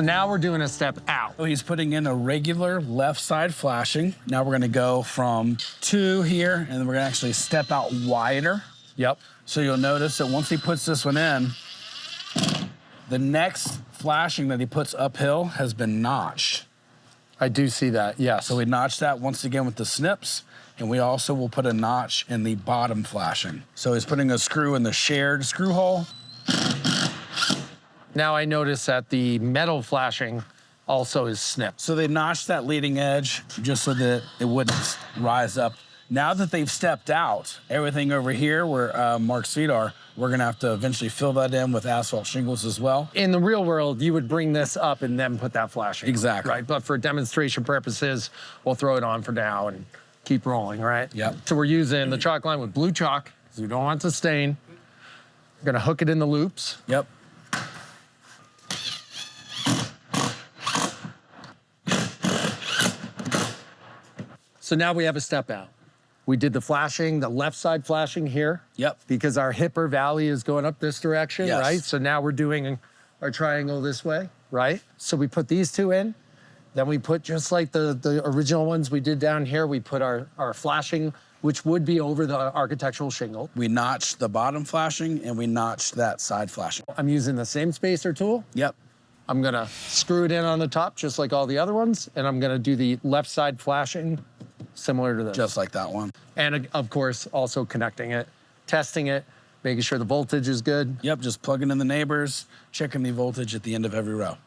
So now we're doing a step out. So he's putting in a regular left side flashing. Now we're gonna go from 2 here, and then we're gonna actually step out wider. Yep. So you'll notice that once he puts this one in, the next flashing that he puts uphill has been notched. I do see that, yes. So we notch that once again with the snips, and we also will put a notch in the bottom flashing. So he's putting a screw in the shared screw hole. Now I notice that the metal flashing also is snipped. So they notched that leading edge just so that it wouldn't rise up. Now that they've stepped out, everything over here where Mark's feet are, we're gonna have to eventually fill that in with asphalt shingles as well. In the real world, you would bring this up and then put that flashing. Exactly. Right, but for demonstration purposes, we'll throw it on for now and keep rolling, right? Yep. So we're using the chalk line with blue chalk, because we don't want it to stain. We're gonna hook it in the loops. Yep. So now we have a step out. We did the flashing, the left side flashing here. Yep. Because our hipper valley is going up this direction, Yes. right? So now we're doing our triangle this way, right? So we put these two in. Then we put, just like the original ones we did down here, we put our flashing, which would be over the architectural shingle. We notched the bottom flashing and we notched that side flashing. I'm using the same spacer tool. Yep. I'm gonna screw it in on the top, just like all the other ones, and I'm gonna do the left side flashing similar to this. Just like that one. And of course, also connecting it, testing it, making sure the voltage is good. Yep, just plugging in the neighbors, checking the voltage at the end of every row.